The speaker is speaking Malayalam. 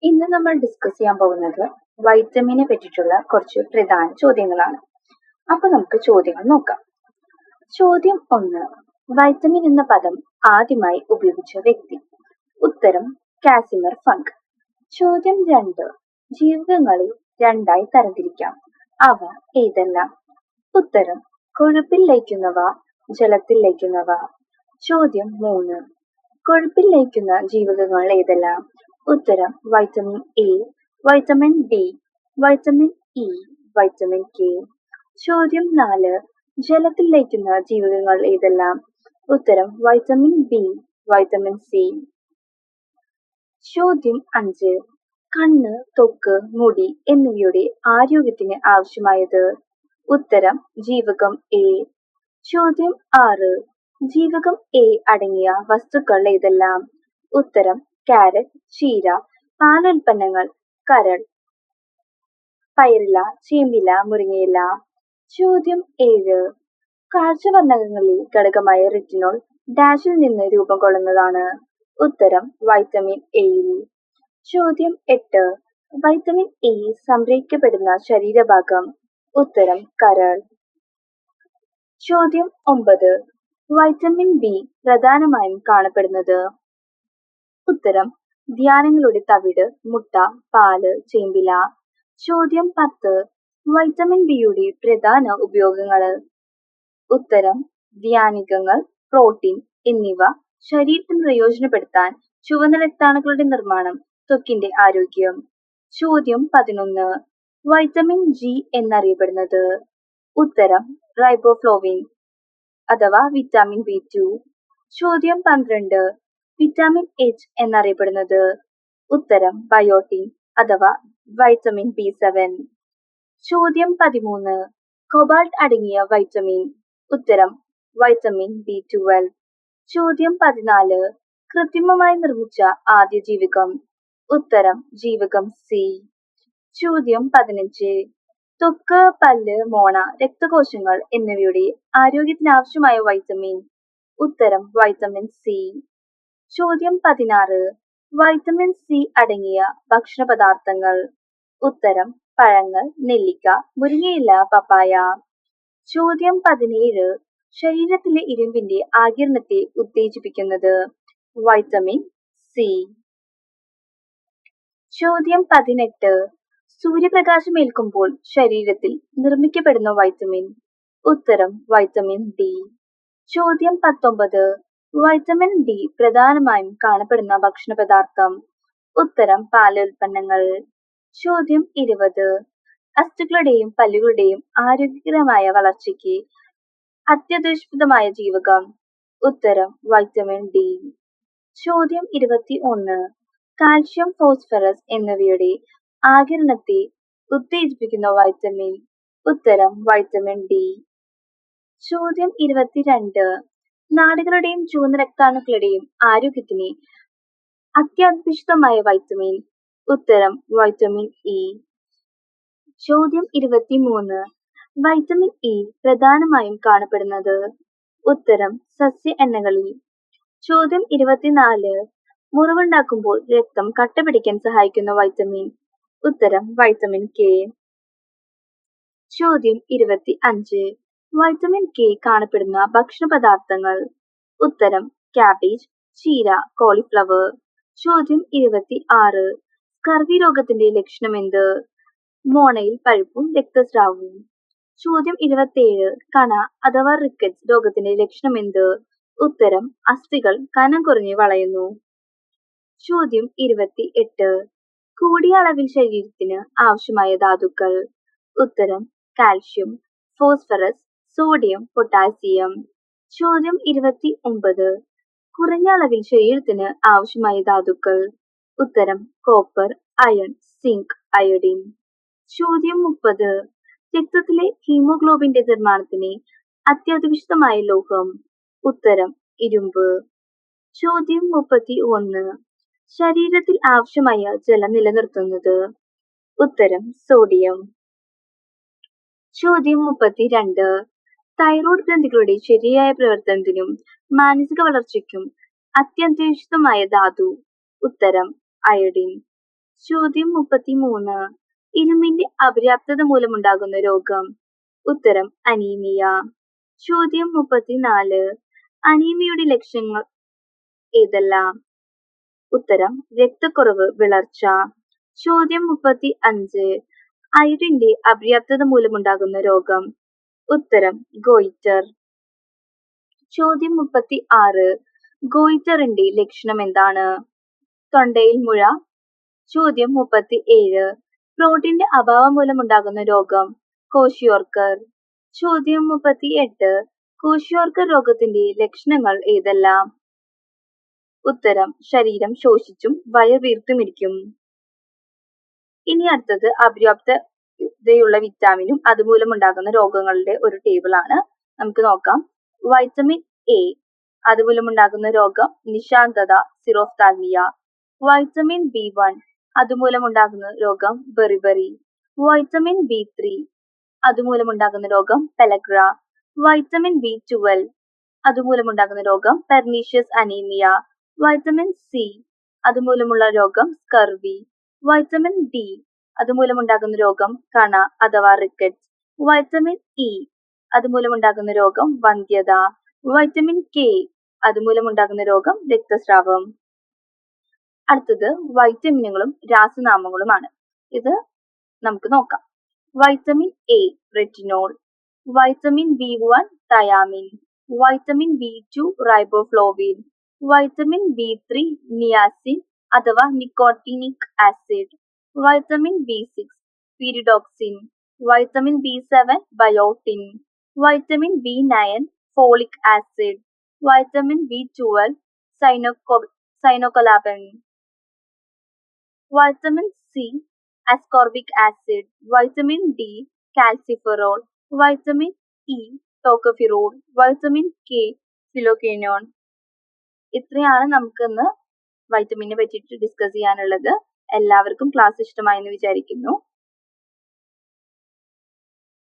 ഇന്ന് നമ്മൾ ഡിസ്കസ് ചെയ്യാൻ പോകുന്നത് വൈറ്റമിനെ പറ്റിയിട്ടുള്ള കുറച്ച് പ്രധാന ചോദ്യങ്ങളാണ്. അപ്പൊ നമുക്ക് ചോദ്യങ്ങൾ നോക്കാം. ചോദ്യം 1. വൈറ്റമിൻ എന്ന പദം ആദ്യമായി ഉപയോഗിച്ച വ്യക്തി. ഉത്തരം കാസിമിർ ഫങ്ക്. ചോദ്യം 2. ജീവകങ്ങളെ രണ്ടായി തരംതിരിക്കാം. അവ ഏതെല്ലാം? ഉത്തരം കൊഴുപ്പിൽ ലയിക്കുന്നവ, ജലത്തിൽ ലയിക്കുന്നവ. ചോദ്യം 3. കൊഴുപ്പിൽ ലയിക്കുന്ന ജീവകങ്ങൾ ഏതെല്ലാം? ഉത്തരം vitamin A, vitamin D, vitamin E, vitamin K. ചോദ്യം 4. ജലത്തിൽ ലയിക്കുന്ന ജീവകങ്ങൾ ഏതെല്ലാം? ഉത്തരം വൈറ്റമിൻ ബി, വൈറ്റമിൻ സി. ചോദ്യം 5. കണ്ണ്, ത്വക്ക്, മുടി എന്നിവയുടെ ആരോഗ്യത്തിന് ആവശ്യമായത്. ഉത്തരം ജീവകം എ. ചോദ്യം 6. ജീവകം എ അടങ്ങിയ വസ്തുക്കൾ ഏതെല്ലാം? ഉത്തരം കാരറ്റ്, ചീര, പാലുൽപ്പന്നങ്ങൾ, കരൾ, പയറില, ചേമ്പില, മുരിങ്ങയില. ചോദ്യം 7. കാഴ്ചവർണ്ണകങ്ങളിലെ ഘടകമായ റെറ്റിനോൾ ഡാഷിൽ നിന്ന് രൂപം കൊള്ളുന്നതാണ്. ഉത്തരം വൈറ്റമിൻ എയിൽ. ചോദ്യം 8. വൈറ്റമിൻ എ സംഭരിക്കപ്പെടുന്ന ശരീരഭാഗം. ഉത്തരം കരൾ. ചോദ്യം 9. വൈറ്റമിൻ ബി പ്രധാനമായും കാണപ്പെടുന്നത്. ഉത്തരം ധാന്യങ്ങളുടെ തവിട്, മുട്ട, പാല്, ചേമ്പില. ചോദ്യം 10. വൈറ്റമിൻ ബിയുടെ പ്രധാന ഉപയോഗങ്ങള്. ഉത്തരം ധാന്യങ്ങൾ, പ്രോട്ടീൻ എന്നിവ ശരീരത്തിന് പ്രയോജനപ്പെടുത്താൻ, ചുവന്ന രക്താണുക്കളുടെ നിർമ്മാണം, ത്വക്കിന്റെ ആരോഗ്യം. ചോദ്യം 11. വൈറ്റമിൻ ജി എന്നറിയപ്പെടുന്നത്. ഉത്തരം റൈബോഫ്ലോവിൻ അഥവാ വിറ്റാമിൻ ബി2. ചോദ്യം 12. വിറ്റാമിൻ എച്ച് എന്നറിയപ്പെടുന്നത്. ഉത്തരം ബയോട്ടിൻ അഥവാ വൈറ്റമിൻ ബി7. ചോദ്യം 13. കൊബാൾട്ട് അടങ്ങിയ വൈറ്റമിൻ. ഉത്തരം വൈറ്റമിൻ ബി12. ചോദ്യം 14. കൃത്രിമമായി നിർമ്മിച്ച ആദ്യ ജീവകം. ഉത്തരം ജീവകം സി. ചോദ്യം 15. ത്വക്ക്, പല്ല്, മോണ, രക്തകോശങ്ങൾ എന്നിവയുടെ ആരോഗ്യത്തിന് ആവശ്യമായ വൈറ്റമിൻ. ഉത്തരം വൈറ്റമിൻ സി. ചോദ്യം 16. വൈറ്റമിൻ സി അടങ്ങിയ ഭക്ഷണ പദാർത്ഥങ്ങൾ. ഉത്തരം പഴങ്ങൾ, നെല്ലിക്ക, മുരിങ്ങയില, പപ്പായ. ചോദ്യം 17. ശരീരത്തിലെ ഇരുമ്പിന്റെ ആഗിരണത്തെ ഉത്തേജിപ്പിക്കുന്നത്. Vitamin C. ചോദ്യം 18. സൂര്യപ്രകാശം ഏൽക്കുമ്പോൾ ശരീരത്തിൽ നിർമ്മിക്കപ്പെടുന്ന വൈറ്റമിൻ. ഉത്തരം വൈറ്റമിൻ ഡി. ചോദ്യം 19. വൈറ്റമിൻ ഡി പ്രധാനമായും കാണപ്പെടുന്ന ഭക്ഷണ പദാർത്ഥം. ഉത്തരം പാലുൽപ്പന്നങ്ങൾ. ചോദ്യം 20. അസ്ഥികളുടെയും പല്ലുകളുടെയും ആരോഗ്യകരമായ വളർച്ചയ്ക്ക് അത്യന്താപേക്ഷിതമായ ജീവകം. ഉത്തരം വൈറ്റമിൻ ഡി. ചോദ്യം 21. കാൽഷ്യം, ഫോസ്ഫറസ് എന്നിവയുടെ ആഗിരണത്തെ ഉത്തേജിപ്പിക്കുന്ന വൈറ്റമിൻ. ഉത്തരം വൈറ്റമിൻ ഡി. ചോദ്യം 22. നാഡികളുടെയും ചുവന്ന രക്താണുക്കളുടെയും ആരോഗ്യത്തിന് അത്യാവശ്യമായ വൈറ്റമിൻ. ഉത്തരം വൈറ്റമിൻ ഇ. ചോദ്യം 23. വൈറ്റമിൻ ഇ പ്രധാനമായും കാണപ്പെടുന്നത്. ഉത്തരം സസ്യ എണ്ണകളിൽ. ചോദ്യം 24. മുറിവുണ്ടാക്കുമ്പോൾ രക്തം കട്ടപിടിക്കാൻ സഹായിക്കുന്ന വൈറ്റമിൻ. ഉത്തരം വൈറ്റമിൻ കെ. ചോദ്യം 25. വൈറ്റമിൻ കെ കാണപ്പെടുന്ന ഭക്ഷണ പദാർത്ഥങ്ങൾ. ഉത്തരം കാബേജ്, ചീര, കോളിഫ്ലവർ. ചോദ്യം 26. സ്കർവി രോഗത്തിന്റെ ലക്ഷണം എന്ത്? മോണയിൽ പഴുപ്പും രക്തസ്രാവവും. ചോദ്യം 27. കണ അഥവാ റിക്കറ്റ്സ് രോഗത്തിന്റെ ലക്ഷണം എന്ത്? ഉത്തരം അസ്ഥികൾ കനം കുറഞ്ഞ് വളയുന്നു. ചോദ്യം 28. കൂടിയ അളവിൽ ശരീരത്തിന് ആവശ്യമായ ധാതുക്കൾ. ഉത്തരം കാൽഷ്യം, ഫോസ്ഫറസ്, സോഡിയം, പൊട്ടാസ്യം. ചോദ്യം 29. കുറഞ്ഞ അളവിൽ ശരീരത്തിന് ആവശ്യമായ ധാതുക്കൾ. ഉത്തരം കോപ്പർ, അയൺ, സിങ്ക്, അയോഡിൻ. ചോദ്യം 30. രക്തത്തിലെ ഹീമോഗ്ലോബിന്റെ നിർമ്മാണത്തിന് അത്യാവശ്യമായ ലോഹം. ഉത്തരം ഇരുമ്പ്. ചോദ്യം 31. ശരീരത്തിൽ ആവശ്യമായ ജലം നിലനിർത്തുന്നത്. ഉത്തരം സോഡിയം. ചോദ്യം 32. തൈറോയ്ഡ് ഗ്രന്ഥികളുടെ ശരിയായ പ്രവർത്തനത്തിനും മാനസിക വളർച്ചയ്ക്കും അത്യന്താപേക്ഷിതമായ ധാതു. ഉത്തരം അയോഡിൻ. ചോദ്യം 33. ഇരുമ്പിന്റെ അപര്യാപ്തത മൂലമുണ്ടാകുന്ന രോഗം. ഉത്തരം അനീമിയ. ചോദ്യം 34. അനീമിയയുടെ ലക്ഷണങ്ങൾ ഏതെല്ലാം? ഉത്തരം രക്തക്കുറവ്, വിളർച്ച. ചോദ്യം 35. അയഡിന്റെ അപര്യാപ്തത മൂലമുണ്ടാകുന്ന രോഗം. ഉത്തരം ഗോയിറ്റർ. ചോദ്യം 36. ഗോയിറ്ററിന്റെ ലക്ഷണം എന്താണ്? തൊണ്ടയിൽ മുഴ. ചോദ്യം 37. പ്രോട്ടീന്റെ അഭാവം മൂലമുണ്ടാകുന്ന രോഗം. കോഷിയോർക്കർ. ചോദ്യം 38. കോഷിയോർക്കർ രോഗത്തിന്റെ ലക്ഷണങ്ങൾ ഏതെല്ലാം? ഉത്തരം ശരീരം ശോഷിച്ചും വയർ വീർത്തുമിരിക്കും. ഇനി അടുത്തത് അപര്യാപ്തതയുള്ള വിറ്റാമിനും അതുമൂലമുണ്ടാകുന്ന രോഗങ്ങളുടെ ഒരു ടേബിൾ ആണ്. നമുക്ക് നോക്കാം. വൈറ്റമിൻ എ അതുമൂലമുണ്ടാകുന്ന രോഗം നിശാന്തത, സിറോഫ്താൽമിയ. വൈറ്റമിൻ B1 അതുമൂലമുണ്ടാകുന്ന രോഗം ബെറിബറി. വൈറ്റമിൻ B3 അതുമൂലമുണ്ടാകുന്ന രോഗം പെലഗ്ര. വൈറ്റമിൻ B12 അതുമൂലമുണ്ടാകുന്ന രോഗം പെർനീഷ്യസ് അനീമിയ. വൈറ്റമിൻ സി അതുമൂലമുള്ള രോഗം സ്കർവി. വൈറ്റമിൻ ഡി അതുമൂലമുണ്ടാകുന്ന രോഗം കണ അഥവാ റിക്കറ്റ്സ്. വൈറ്റമിൻ ഇ അതുമൂലമുണ്ടാകുന്ന രോഗം വന്ധ്യത. വൈറ്റമിൻ കെ അതുമൂലമുണ്ടാകുന്ന രോഗം രക്തസ്രാവം. അടുത്തത് വൈറ്റമിനുകളും രാസനാമങ്ങളുമാണ്. ഇത് നമുക്ക് നോക്കാം. Vitamin A retinol. Vitamin B1 thiamine. Vitamin B2 riboflavin. Vitamin B3 niacin അഥവാ nicotinic acid. Vitamin B6 pyridoxine. Vitamin B7 biotin. Vitamin B9 folic acid. Vitamin B12 cyanocobalamin. Vitamin C ascorbic acid. Vitamin D calciferol. Vitamin E tocopherol. Vitamin K phylloquinone. ഇത്രയാണ് നമുക്കിന്ന് വൈറ്റമിനെ പറ്റിയിട്ട് ഡിസ്കസ് ചെയ്യാനുള്ളത്. എല്ലാവർക്കും ക്ലാസ് ഇഷ്ടമായെന്ന് വിചാരിക്കുന്നു.